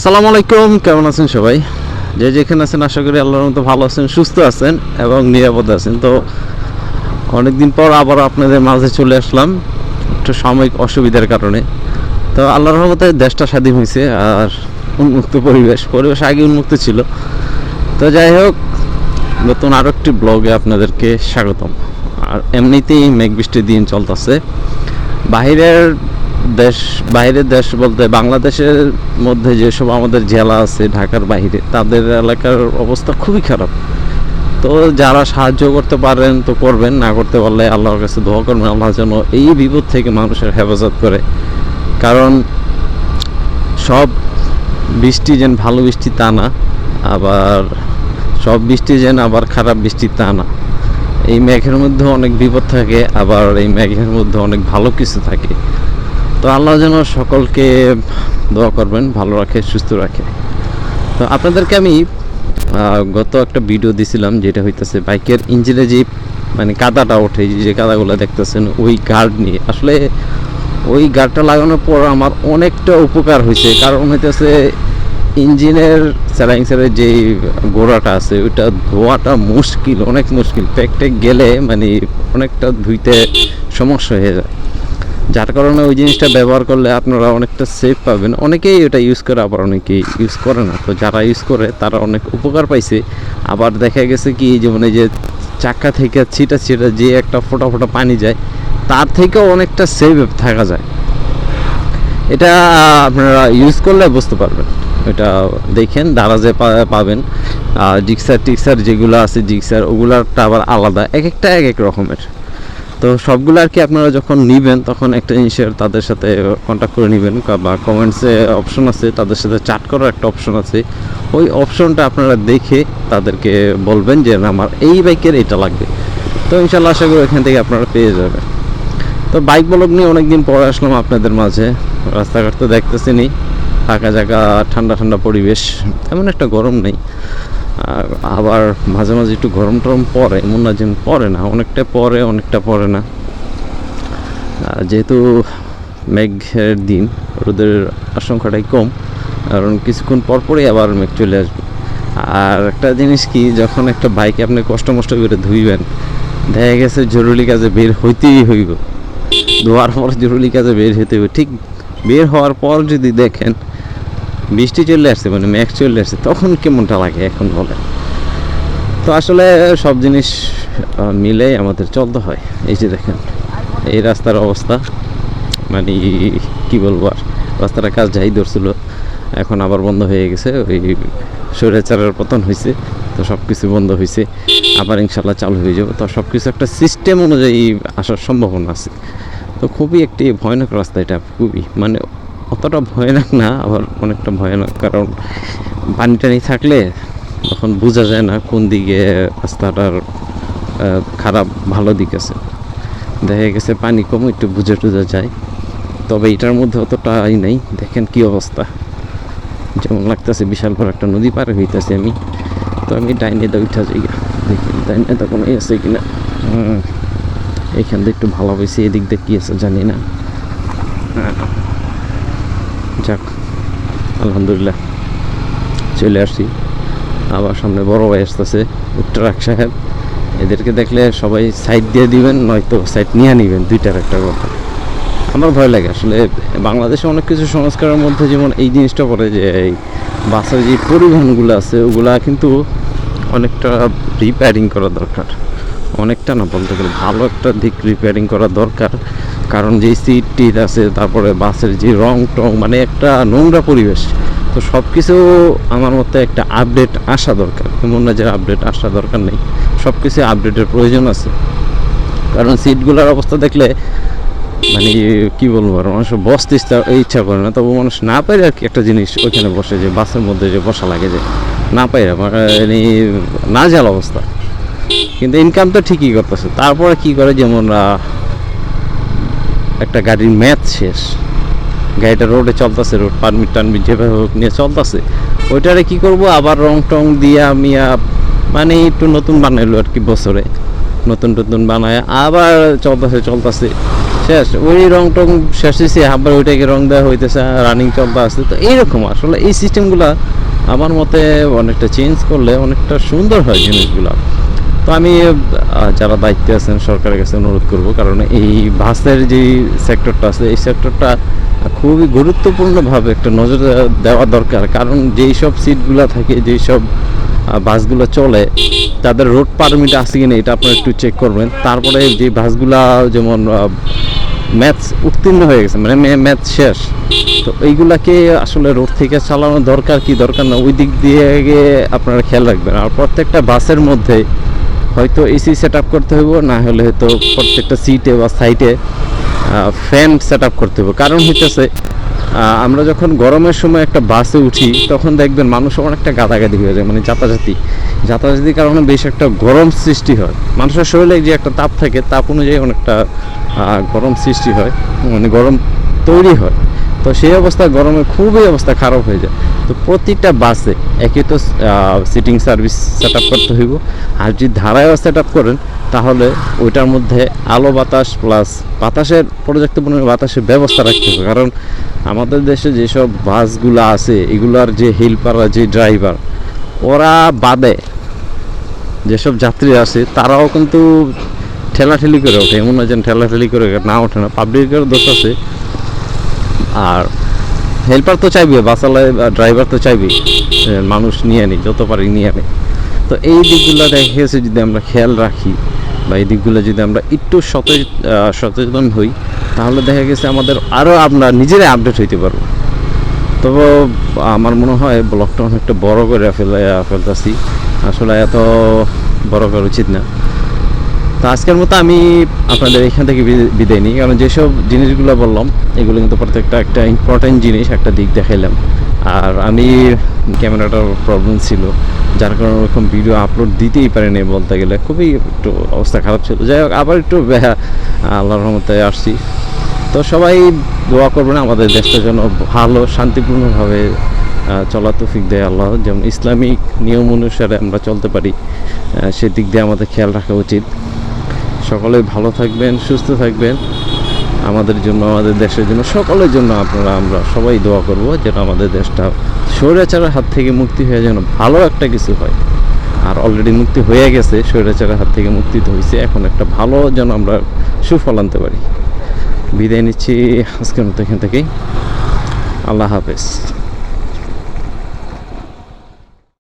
আসসালামু আলাইকুম, কেমন আছেন সবাই? যে যেখানে আছেন আশা করি আল্লাহর মতো ভালো আছেন, সুস্থ আছেন এবং নিরাপদে আছেন। তো অনেকদিন পর আবার আপনাদের মাঝে চলে আসলাম একটু সাময়িক অসুবিধার কারণে। তো আল্লাহর রহমতে দেশটা স্বাধীন হয়েছে আর উন্মুক্ত পরিবেশ আগে উন্মুক্ত ছিল। তো যাই হোক, নতুন আরও একটি ব্লগে আপনাদেরকে স্বাগতম। আর এমনিতেই মেঘ বৃষ্টির দিন চলতেছে। বাইরের দেশ বলতে বাংলাদেশের মধ্যে যেসব আমাদের জেলা আছে ঢাকার বাইরে, তাদের এলাকার অবস্থা খুবই খারাপ। তো যারা সাহায্য করতে পারেন তো করবেন, না করতে পারলে আল্লাহর কাছে দোয়া করবেন আল্লাহ যেন এই বিপদ থেকে মানুষের হেফাজত করে। কারণ সব বৃষ্টি যেন ভালো বৃষ্টি তা না, আবার সব বৃষ্টি যেন আবার খারাপ বৃষ্টি তা না। এই মেঘের মধ্যে অনেক বিপদ থাকে, আবার এই মেঘের মধ্যে অনেক ভালো কিছু থাকে। তো আল্লাহ যেন সকলকে দোয়া করবেন ভালো রাখে, সুস্থ রাখে। তো আপনাদেরকে আমি গত একটা ভিডিও দিছিলাম, যেটা হইতেছে বাইকের ইঞ্জিনে যে মানে কাদাটা ওঠে, যে কাদাগুলো দেখতেছেন ওই গার্ড নিয়ে। আসলে ওই গার্ডটা লাগানোর পর আমার অনেকটা উপকার হয়েছে। কারণ হইতেছে ইঞ্জিনের স্যালাইন্সারের যে গোড়াটা আছে ওইটা ধোয়াটা মুশকিল, অনেক মুশকিল। প্যাকটে গেলে মানে অনেকটা ধুইতে সমস্যা হয়ে যায়, যার কারণে ওই জিনিসটা ব্যবহার করলে আপনারা অনেকটা সেফ পাবেন। অনেকেই এটা ইউজ করে, আবার অনেকেই ইউজ করে না। তো যারা ইউজ করে তারা অনেক উপকার পাইছে। আবার দেখা গেছে কি যেমন এই যে চাকা থেকে ছিটা যে একটা ফোঁটা ফোঁটা পানি যায়, তার থেকেও অনেকটা সেফ থাকা যায়। এটা আপনারা ইউজ করলে বুঝতে পারবেন। এটা দেখেন দারাজে পাবেন। জিক্সার যেগুলো আছে জিক্সার, ওগুলারটা আবার আলাদা, এক একটা এক এক রকমের। তো সবগুলো আর কি আপনারা যখন নেবেন তখন একটা জিনিসের তাদের সাথে কন্ট্যাক্ট করে নেবেন, বা কমেন্টসে অপশন আছে, তাদের সাথে চ্যাট করার একটা অপশন আছে। ওই অপশনটা আপনারা দেখে তাদেরকে বলবেন যে আমার এই বাইকের এটা লাগবে। তো ইনশাল্লাহ আশা করি এখান থেকে আপনারা পেয়ে যাবেন। তো বাইক ব্লগ নিয়ে অনেকদিন পরে আসলাম আপনাদের মাঝে। রাস্তাঘাট তো দেখতেছেনই, ফাঁকা জায়গা, ঠান্ডা ঠান্ডা পরিবেশ, এমন একটা গরম নেই। আবার মাঝে মাঝে একটু গরম টরম পড়ে, এমন না যেন পড়ে না, অনেকটা পড়ে না। যেহেতু মেঘের দিন, রোদের আশঙ্কাটাই কম, কারণ কিছুক্ষণ পরপরই আবার মেঘ চলে আসবে। আর একটা জিনিস কি, যখন একটা বাইকে আপনি কষ্ট করে ধুইবেন, দেখা গেছে জরুরি কাজে বের হইতেই হইব, ধোয়ার পর জরুরি কাজে বের হইতে হইব। ঠিক বের হওয়ার পর যদি দেখেন বৃষ্টি চলে আসছে, মানে মেঘ চলে আসছে, তখন কেমনটা লাগে এখন বলে। তো আসলে সব জিনিস মিলে আমাদের চলতে হয়। এই যে দেখেন এই রাস্তার অবস্থা, মানে কি বলবো আর, রাস্তাটা কাজ যাই ধরছিল, এখন আবার বন্ধ হয়ে গেছে। ওই স্বৈরাচারের পতন হয়েছে, তো সব কিছু বন্ধ হয়েছে, আবার ইনশাল্লাহ চালু হয়ে যাবে। তো সব কিছু একটা সিস্টেম অনুযায়ী আসার সম্ভাবনা আছে। তো খুবই একটি ভয়ানক রাস্তা এটা, খুবই মানে অতটা ভয়ানক না, আবার অনেকটা ভয়ানক। কারণ পানি টানি থাকলে তখন বোঝা যায় না কোন দিকে রাস্তাটার খারাপ ভালো দিক আছে। দেখা গেছে পানি কম একটু বুঝে টুঝা যায়, তবে এটার মধ্যে অতটাই নেই। দেখেন কি অবস্থা, যেমন লাগতেছে বিশাল বড় একটা নদী পার হইতেছে আমি। তো আমি ডাইনে দা উঠা যাই, দেখি ডাইনে দা কোনো আছে কিনা। এইখান দিয়ে একটু ভালো হয়েছে, এদিক দিয়ে কী আছে জানি না। যাক আলহামদুলিল্লাহ চলে আসছি। আবার সামনে বড় ভাই আসতেছে, ট্রাক সাহেব। এদেরকে দেখলে সবাই সাইড দিয়ে দিবেন, নয়তো সাইড নিয়ে নিবেন, দুইটার একটা কথা। আমার ভয় লাগে আসলে। বাংলাদেশে অনেক কিছু সংস্কারের মধ্যে যেমন এই জিনিসটা পড়ে যে এই বাসের যে পরিবহনগুলো আছে ওগুলা কিন্তু অনেকটা রিপেয়ারিং করা দরকার। অনেকটা না বলতে গেলে ভালো একটা দিক রিপেয়ারিং করা দরকার। কারণ যে সিট টিট আছে, তারপরে বাসের যে রং টং, মানে একটা নোংরা পরিবেশ। তো সব কিছু আমার মতে একটা আপডেট আসা দরকার, এমন না যে আপডেট আসা দরকার নেই, সব কিছু আপডেটের প্রয়োজন আছে। কারণ সিটগুলোর অবস্থা দেখলে মানে কি বলবো, আর মানুষ বসতে ইচ্ছা করে না। তবু মানুষ না পারে আর কি একটা জিনিস ওইখানে বসে, যে বাসের মধ্যে যে বসা লাগে, যে না পাইরা মানে না জাল অবস্থা। কিন্তু ইনকাম তো ঠিকই করতেছে, তারপরে কি করে, যেমন একটা গাড়ির ম্যাচ শেষ, গাড়িটা রোডে চলতেছে, রোড পারমিট টারমিট যেভাবে হোক নিয়ে চলতেছে, ওইটারে কি করব আবার রং টং দিয়ে আমি মানে একটু নতুন বানাইলো আর কি, বছরে নতুন বানায় আবার চলতেছে শেষ, ওই রং টং শেষ হয়েছে, আবার ওইটাকে রং দেওয়া হইতেছে, রানিং চলতে আসছে। তো এইরকম আসলে এই সিস্টেমগুলো আমার মতে অনেকটা চেঞ্জ করলে অনেকটা সুন্দর হয় জিনিসগুলো। তো আমি যারা দায়িত্বে আছেন সরকারের কাছে অনুরোধ করব, কারণ এই বাসের যে সেক্টরটা আছে এই সেক্টরটা খুবই গুরুত্বপূর্ণভাবে একটা নজর দেওয়া দরকার। কারণ যেই সব সিটগুলো থাকে, যেই সব বাসগুলো চলে, তাদের রোড পারমিট আছে কিনা এটা আপনারা একটু চেক করবেন। তারপরে যে বাসগুলা যেমন ম্যাথস উত্তীর্ণ হয়ে গেছে, মানে ম্যাথ শেষ, তো এইগুলাকে আসলে রোড থেকে চালানো দরকার কি দরকার না, ওই দিক দিয়ে গিয়ে আপনারা খেয়াল রাখবেন। আর প্রত্যেকটা বাসের মধ্যে হয়তো এসি সেট আপ করতে হইব, না হলে হয়তো প্রত্যেকটা সিটে বা সাইডে ফ্যান সেট আপ করতে হবে। কারণ হইতেছে আমরা যখন গরমের সময় একটা বাসে উঠি তখন দেখবেন মানুষ অনেকটা গাদাগাদি হয়ে যায়, মানে যাতায়াতির কারণে বেশ একটা গরম সৃষ্টি হয়। মানুষের শরীরে যে একটা তাপ থাকে, তাপ অনুযায়ী অনেকটা গরম সৃষ্টি হয়, মানে গরম তৈরি হয়। তো সেই অবস্থায় গরমে খুবই অবস্থা খারাপ হয়ে যায়। তো প্রতিটা বাসে একই তো সিটিং সার্ভিস সেট আপ করতে হইব। আর যদি ধারায়ও সেট আপ করেন তাহলে ওইটার মধ্যে আলো বাতাস প্লাস বাতাসের পর্যাপ্ত পরিমাণে বাতাসের ব্যবস্থা রাখতে হবে। কারণ আমাদের দেশে যেসব বাসগুলো আছে এগুলার যে হেল্পার, যে ড্রাইভার, ওরা বাদে যেসব যাত্রী আছে তারাও কিন্তু ঠেলাঠেলি করে ওঠে, এমন না যেন ঠেলাঠেলি করে না ওঠে না, পাবলিকের দোষ আছে। আর হেল্পার তো চাইবে, বাসালায় ড্রাইভার তো চাইবে মানুষ নিয়ে আনি, যত পারি নিয়ে আনি। তো এই দিকগুলো দেখা গেছে যদি আমরা খেয়াল রাখি বা এই দিকগুলো যদি আমরা একটু সচেতন হই, তাহলে দেখা গেছে আমাদের আরও আমরা নিজেরাই আপডেট হইতে পারবো। তবে আমার মনে হয় ব্লগটা অনেকটা বড় করে ফেলতেছি, আসলে এত বড় করা উচিত না। তো আজকের মতো আমি আপনাদের এখান থেকে বিদায় নিই, কারণ যেসব জিনিসগুলো বললাম এগুলো কিন্তু প্রত্যেকটা একটা ইম্পর্টেন্ট জিনিস, একটা দিক দেখাইলাম। আর আমি ক্যামেরাটার প্রবলেম ছিল, যার কারণে ওরকম ভিডিও আপলোড দিতেই পারিনি, বলতে গেলে খুবই একটু অবস্থা খারাপ ছিল। যাই হোক, আবার একটু আল্লাহর রহমতে আসছি। তো সবাই দোয়া করবেন আমাদের দেশটা যেন ভালো শান্তিপূর্ণভাবে চলার তৌফিক দেয় আল্লাহ, যেমন ইসলামিক নিয়ম অনুসারে আমরা চলতে পারি, সেদিক দিয়ে আমাদের খেয়াল রাখা উচিত। সকলেই ভালো থাকবেন, সুস্থ থাকবেন। আমাদের জন্য, আমাদের দেশের জন্য, সকলের জন্য আমরা সবাই দোয়া করব যেন আমাদের দেশটা স্বৈরাচারের হাত থেকে মুক্তি হয়ে যেন ভালো একটা কিছু হয়। আর অলরেডি মুক্তি হয়ে গেছে, স্বৈরাচারের হাত থেকে মুক্তি তো হয়েছে, এখন একটা ভালো যেন আমরা সুফল আনতে পারি। বিদায় নিচ্ছি আজকের মতো এখান থেকেই। আল্লাহ হাফেজ।